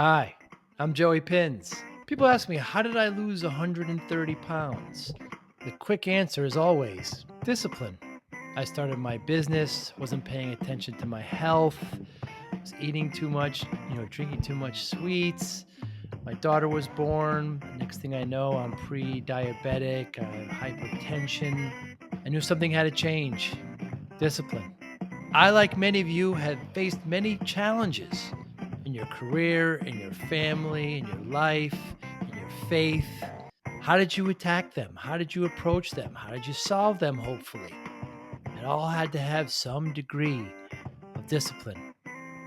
Hi, I'm Joey Pinz. People ask me, how did I lose 130 pounds? The quick answer is always discipline. I started my business, wasn't paying attention to my health, was eating too much, drinking too much sweets. My daughter was born. Next thing I know, I'm pre-diabetic, I have hypertension. I knew something had to change. Discipline. I, like many of you, have faced many challenges in your career, in your family, in your life, in your faith. How did you attack them? How did you approach them? How did you solve them, hopefully? It all had to have some degree of discipline.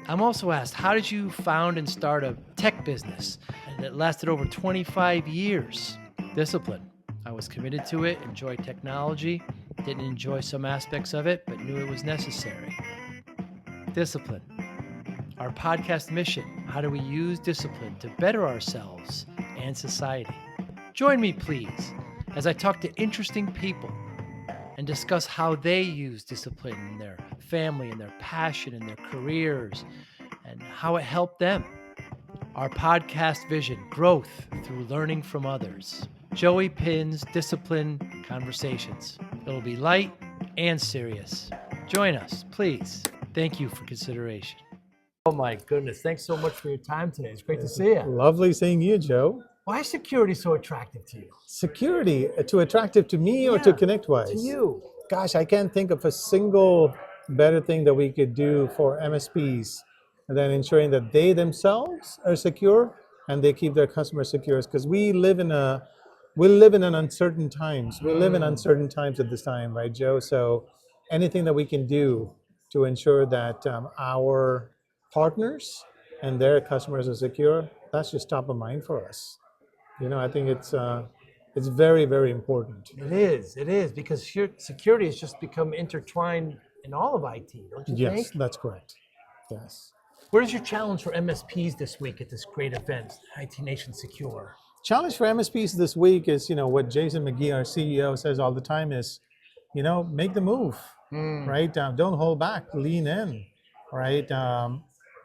I'm also asked, how did you found and start a tech business that lasted over 25 years? Discipline. I was committed to it, enjoyed technology, didn't enjoy some aspects of it, but knew it was necessary. Discipline. Our podcast mission, how do we use discipline to better ourselves and society? Join me, please, as I talk to interesting people and discuss how they use discipline in their family and their passion and their careers and how it helped them. Our podcast vision, growth through learning from others. Joey Pinz Disciple Conversations. It'll be light and serious. Join us, please. Thank you for consideration. Oh my goodness, thanks so much for your time today. It's great to see you. Lovely seeing you, Joe. Why is security so attractive to you? Security, too attractive to me or to ConnectWise? To you. Gosh, I can't think of a single better thing that we could do for MSPs than ensuring that they themselves are secure and they keep their customers secure. Because we live in uncertain times. We live in uncertain times at this time, right, Joe? So anything that we can do to ensure that our partners and their customers are secure, that's just top of mind for us. I think it's very, very important. It is, because security has just become intertwined in all of IT, don't you think? Yes, that's correct. Yes. What is your challenge for MSPs this week at this great event, IT Nation Secure? Challenge for MSPs this week is, what Jason McGee, our CEO, says all the time is, make the move, right? Don't hold back, lean in, right?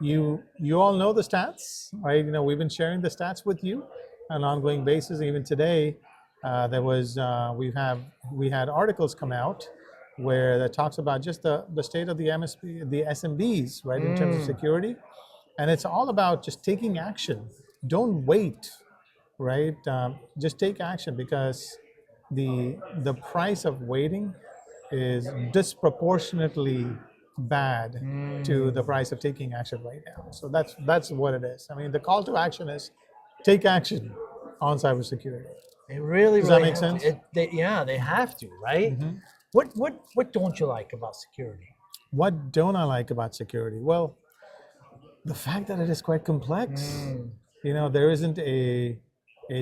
You all know the stats, right? We've been sharing the stats with you on an ongoing basis. Even today, we had articles come out where that talks about just the state of the MSP, the SMBs, right, in terms of security, and it's all about just taking action. Don't wait, right? Just take action, because the price of waiting is disproportionately bad to the price of taking action right now. So that's what it is. I mean, the call to action is take action on cybersecurity. They really, Does really that make sense? They have to, right? What don't you like about security? What don't I like about security? Well, the fact that it is quite complex. There isn't a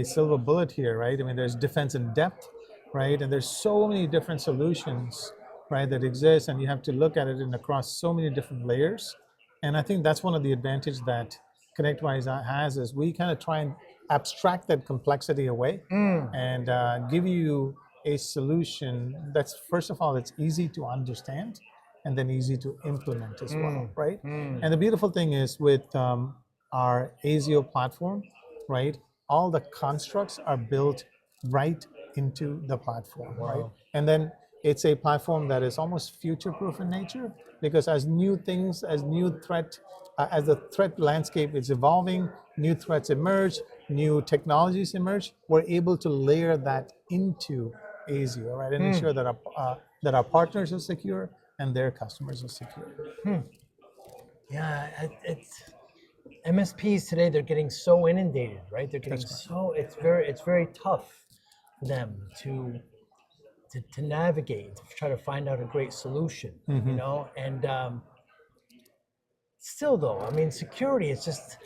silver bullet here, right? I mean, there's defense in depth, right? And there's so many different solutions, right, that exist, and you have to look at it across so many different layers. And I think that's one of the advantages that ConnectWise has, is we kind of try and abstract that complexity away and give you a solution that's, first of all, it's easy to understand and then easy to implement as well, right? And the beautiful thing is with our ASIO platform, right, all the constructs are built right into the platform, right? And then it's a platform that is almost future-proof in nature, because as new things, as the threat landscape is evolving, new threats emerge, new technologies emerge, we're able to layer that into ASIO, right, and ensure that our partners are secure and their customers are secure. Yeah, it's MSPs today. They're getting so inundated, right? They're getting it's very tough for them to navigate, to try to find out a great solution, and still though, I mean, security is just,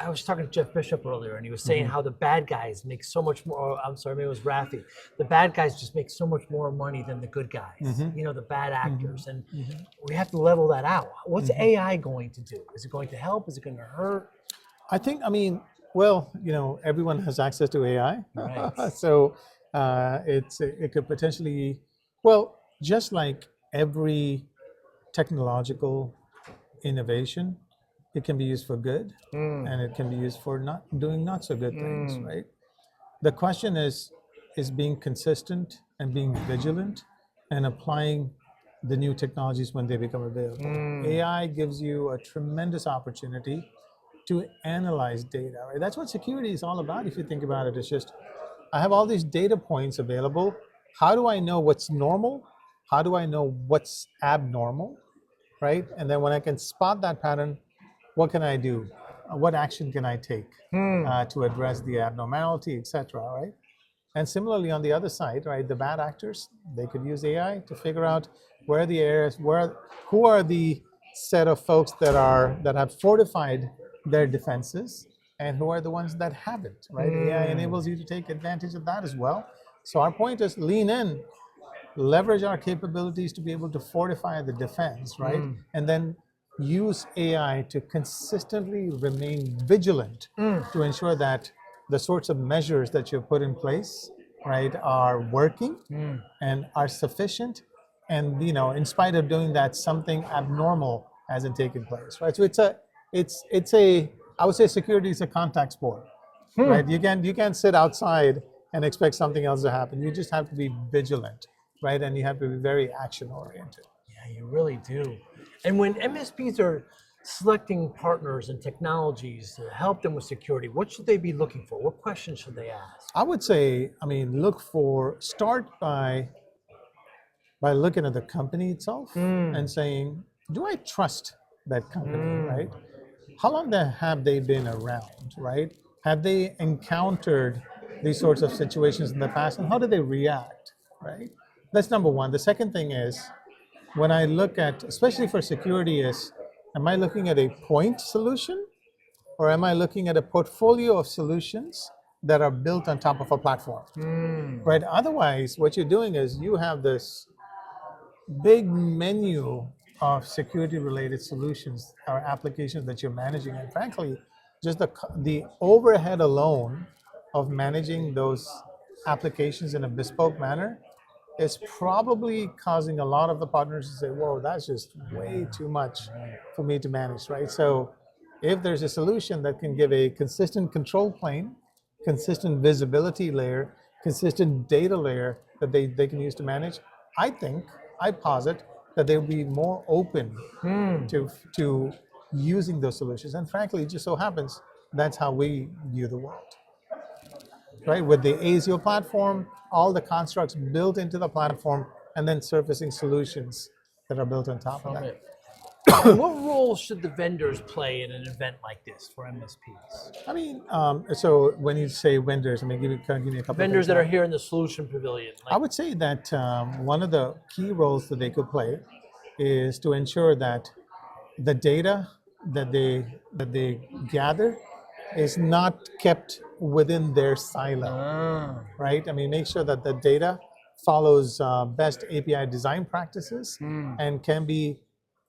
I was talking to Jeff Bishop earlier, and he was saying how the bad guys make so much more, I'm sorry, maybe it was Rafi, the bad guys just make so much more money than the good guys, the bad actors, and we have to level that out. What's AI going to do? Is it going to help? Is it going to hurt? I think, well, everyone has access to AI. Right. So it could potentially, well, just like every technological innovation, it can be used for good, and it can be used for not so good things, right? The question is being consistent and being vigilant and applying the new technologies when they become available. AI gives you a tremendous opportunity to analyze data, right? That's what security is all about. If you think about it, it's just, I have all these data points available. How do I know what's normal? How do I know what's abnormal, right? And then when I can spot that pattern, what can I do? What action can I take to address the abnormality, etc., right? And similarly, on the other side, right, the bad actors, they could use AI to figure out where the areas, who are the set of folks that have fortified their defenses, and who are the ones that haven't, right? AI enables you to take advantage of that as well. So our point is lean in, leverage our capabilities to be able to fortify the defense, right? And then use AI to consistently remain vigilant to ensure that the sorts of measures that you've put in place, right, are working and are sufficient. And in spite of doing that, something abnormal hasn't taken place, right? So it's a I would say security is a contact sport, right? You can't sit outside and expect something else to happen. You just have to be vigilant, right? And you have to be very action oriented. Yeah, you really do. And when MSPs are selecting partners and technologies to help them with security, what should they be looking for? What questions should they ask? I would say, start by looking at the company itself and saying, do I trust that company, right? How long have they been around, right? Have they encountered these sorts of situations in the past, and how do they react, right? That's number one. The second thing is, when I look at, especially for security, is, am I looking at a point solution, or am I looking at a portfolio of solutions that are built on top of a platform, right? Otherwise, what you're doing is you have this big menu of security-related solutions or applications that you're managing, and frankly, just the overhead alone of managing those applications in a bespoke manner is probably causing a lot of the partners to say, whoa, that's just way too much for me to manage, right? So if there's a solution that can give a consistent control plane, consistent visibility layer, consistent data layer that they can use to manage, I posit that they'll be more open to using those solutions. And frankly, it just so happens that's how we view the world, right? With the ASIO platform, all the constructs built into the platform, and then surfacing solutions that are built on top of that. And what role should the vendors play in an event like this for MSPs? So when you say vendors, give me a couple Vendors of that are here in the solution pavilion. I would say that one of the key roles that they could play is to ensure that the data that they gather is not kept within their silo, right? Make sure that the data follows best API design practices and can be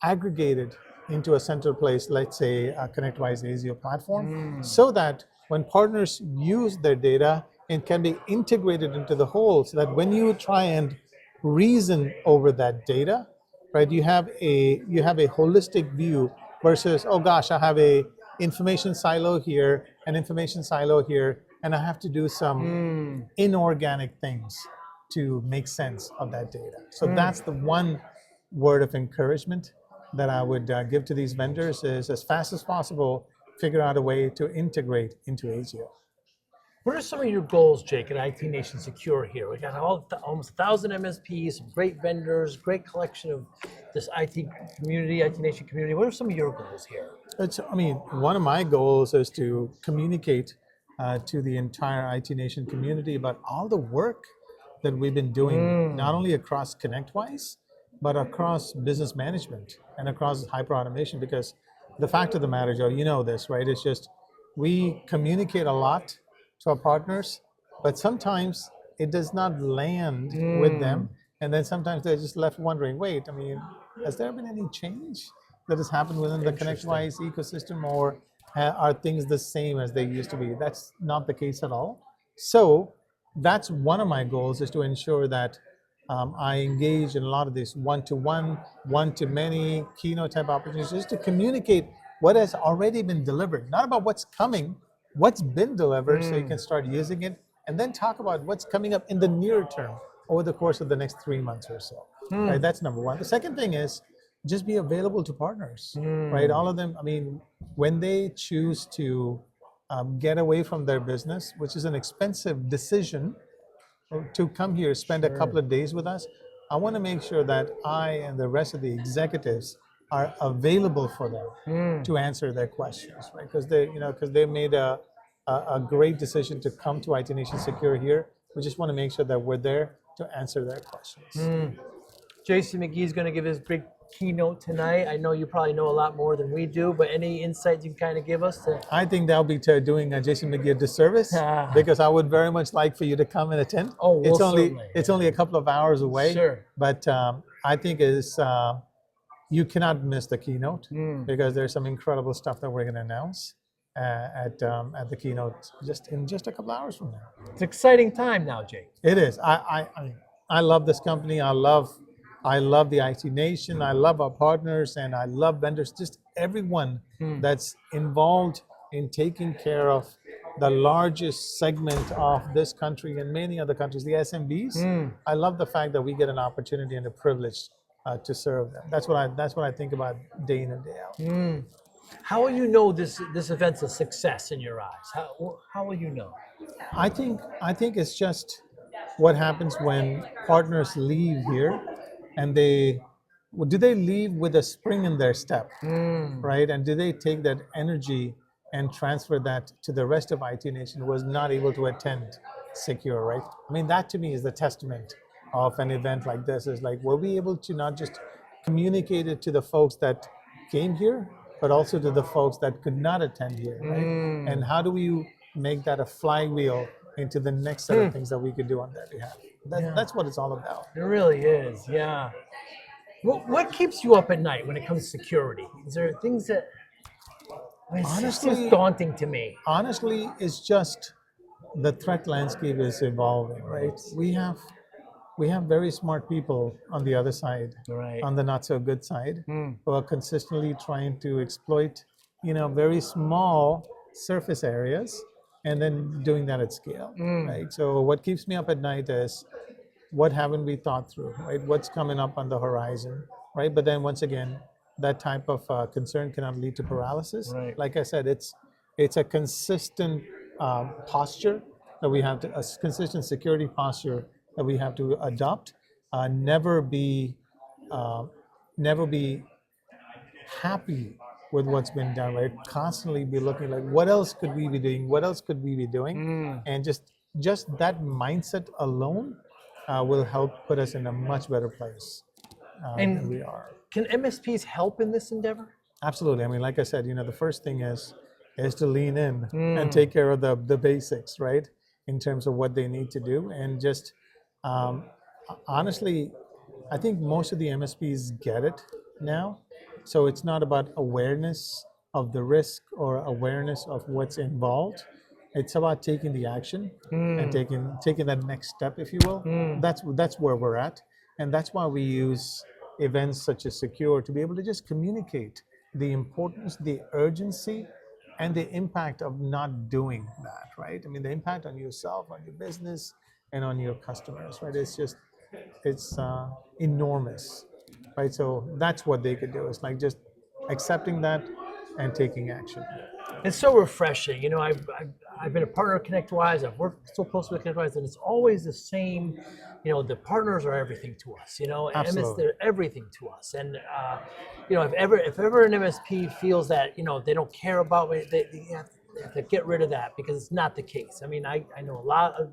aggregated into a central place, let's say a ConnectWise ASIO platform, so that when partners use their data, it can be integrated into the whole, so that when you try and reason over that data, right, you have a holistic view versus, oh gosh, I have a information silo here, an information silo here, and I have to do some inorganic things to make sense of that data. So that's the one word of encouragement that I would give to these vendors is, as fast as possible, figure out a way to integrate into ASIO. What are some of your goals, Jake, at IT Nation Secure here? We got almost 1,000 MSPs, some great vendors, great collection of this IT community, IT Nation community. What are some of your goals here? One of my goals is to communicate to the entire IT Nation community about all the work that we've been doing, not only across ConnectWise, but across business management and across hyperautomation. Because the fact of the matter, Joe, you know this, right? It's just we communicate a lot to our partners, but sometimes it does not land with them. And then sometimes they're just left wondering, wait, has there been any change that has happened within the ConnectWise ecosystem, or are things the same as they used to be? That's not the case at all. So that's one of my goals, is to ensure that I engage in a lot of these one-to-one, one-to-many keynote type opportunities, just to communicate what has already been delivered, not about what's coming, what's been delivered, so you can start using it, and then talk about what's coming up in the near term over the course of the next 3 months or so. Right, that's number one. The second thing is just be available to partners. Right, all of them. I mean, when they choose to get away from their business, which is an expensive decision, to come here, spend a couple of days with us, I want to make sure that I and the rest of the executives are available for them to answer their questions, right? Because they made a great decision to come to IT Nation Secure here. We just want to make sure that we're there to answer their questions. Jason McGee is going to give his big keynote tonight. I know you probably know a lot more than we do, but any insights you can kind of give us? I think that'll be doing Jason McGee a disservice because I would very much like for you to come and attend. Oh, well, it's only a couple of hours away. Sure. But I think you cannot miss the keynote because there's some incredible stuff that we're going to announce at the keynote in just a couple of hours from now. It's an exciting time now, Jake. It is. I love this company. I love the IT Nation. I love our partners, and I love vendors. Just everyone that's involved in taking care of the largest segment of this country and many other countries, the SMBs. I love the fact that we get an opportunity and a privilege to serve them. That's what I think about day in and day out. How will you know this event's a success in your eyes? How will you know? I think it's just what happens when partners leave here, and do they leave with a spring in their step, right? And do they take that energy and transfer that to the rest of IT Nation who was not able to attend Secure, right? I mean, that to me is the testament of an event like this. Is like, were we able to not just communicate it to the folks that came here, but also to the folks that could not attend here, right? And how do we make that a flywheel into the next set of things that we could do on their behalf? That's what it's all about. It really is, yeah. What keeps you up at night when it comes to security? Is there things that honestly, it's daunting to me? Honestly, it's just the threat landscape is evolving, right? We have very smart people on the other side, right, on the not so good side, who are consistently trying to exploit, very small surface areas, and then doing that at scale, right? So what keeps me up at night is what haven't we thought through, right? What's coming up on the horizon, right? But then once again, that type of concern cannot lead to paralysis. Right. Like I said, it's a consistent posture that we have to, a consistent security posture that we have to adopt. Never be happy with what's been done, right? Constantly be looking like, what else could we be doing? What else could we be doing? And just that mindset alone will help put us in a much better place than we are. Can MSPs help in this endeavor? Absolutely. I mean, like I said, the first thing is to lean in and take care of the basics, right? In terms of what they need to do. And just honestly, I think most of the MSPs get it now. So it's not about awareness of the risk or awareness of what's involved. It's about taking the action and taking that next step, if you will. That's where we're at. And that's why we use events such as Secure to be able to just communicate the importance, the urgency, and the impact of not doing that, right? I mean, the impact on yourself, on your business, and on your customers, right? It's enormous, right? So that's what they could do. It's like just accepting that and taking action. It's so refreshing. I've been a partner of ConnectWise. I've worked so closely with ConnectWise, and it's always the same. The partners are everything to us. Absolutely. They're everything to us. And if ever an MSP feels that they don't care about me, they have to get rid of that, because it's not the case. I mean, I know a lot of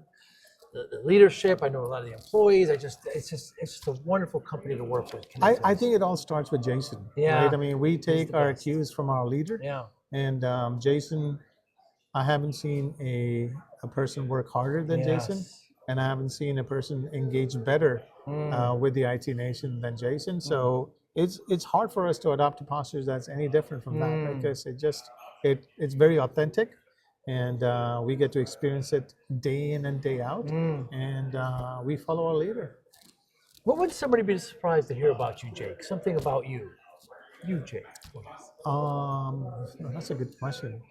the leadership. I know a lot of the employees. It's just a wonderful company to work with. I think it all starts with Jason. Yeah. Right? I mean, we take our cues from our leader. Yeah. And Jason, I haven't seen a person work harder than Jason, and I haven't seen a person engage better with the IT Nation than Jason. So it's hard for us to adopt a posture that's any different from that, because it's very authentic, and we get to experience it day in and day out, and we follow our leader. What would somebody be surprised to hear about you, Jake? Something about you. You, Jake. No, that's a good question.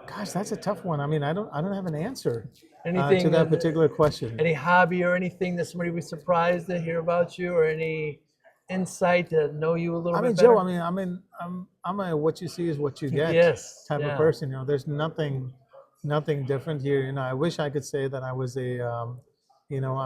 Gosh, that's a tough one. I mean, I don't have an answer Anything to that particular question. any hobby or anything that somebody was surprised to hear about you, or any insight to know you a little I bit mean, better? Joe. I'm a what you see is what you get Yes, type yeah. of person. You know, there's nothing different here. You know, I wish I could say that I was you know,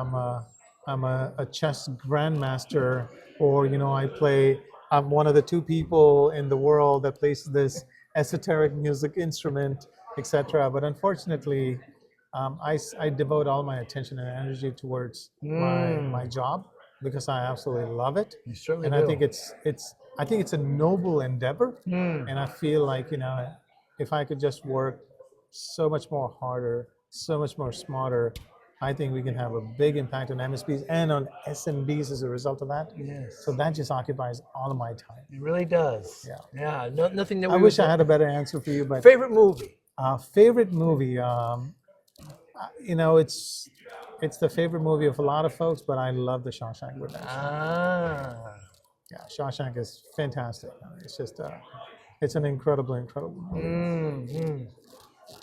I'm a chess grandmaster, or you know, I'm one of the two people in the world that plays this esoteric music instrument, etc. But unfortunately, I devote all my attention and energy towards my job because I absolutely love it, You certainly and do. I think it's a noble endeavor, and I feel like, you know, if I could just work so much more harder, so much more smarter, I think we can have a big impact on MSPs and on SMBs as a result of that. Yes. So that just occupies all of my time. It really does. Yeah. Yeah. No, nothing that I we wish would I had a better answer for you, but favorite movie. favorite movie, you know, it's the favorite movie of a lot of folks, but I love The Shawshank Redemption. Ah. Yeah, Shawshank is fantastic. It's just it's an incredible movie. Mm-hmm.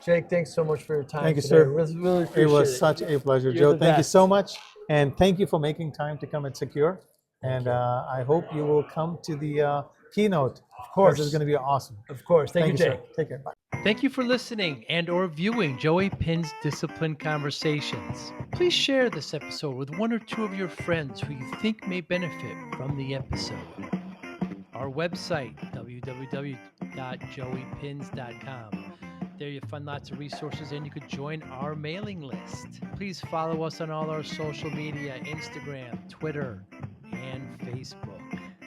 Jake, thanks so much for your time Thank you, today. sir. Really appreciate It was such a pleasure, You're Joe. the Thank you best. so much, and thank you for making time to come at Secure. And I hope you will come to the keynote. Of course. It's going to be awesome. Of course. Thank you, Jake. Sir. Take care. Bye. Thank you for listening and or viewing Joey Pinz Disciple Conversations. Please share this episode with one or two of your friends who you think may benefit from the episode. Our website, www.joeypins.com. There you'll find lots of resources, and you could join our mailing list. Please follow us on all our social media, Instagram, Twitter, and Facebook.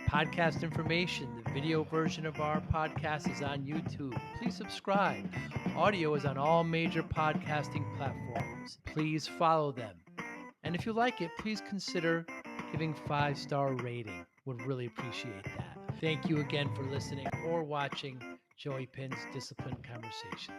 Podcast information, the video version of our podcast is on YouTube. Please subscribe. Audio is on all major podcasting platforms. Please follow them. And if you like it, please consider giving 5-star rating. Would really appreciate that. Thank you again for listening or watching Joey Pinz Disciple Conversations.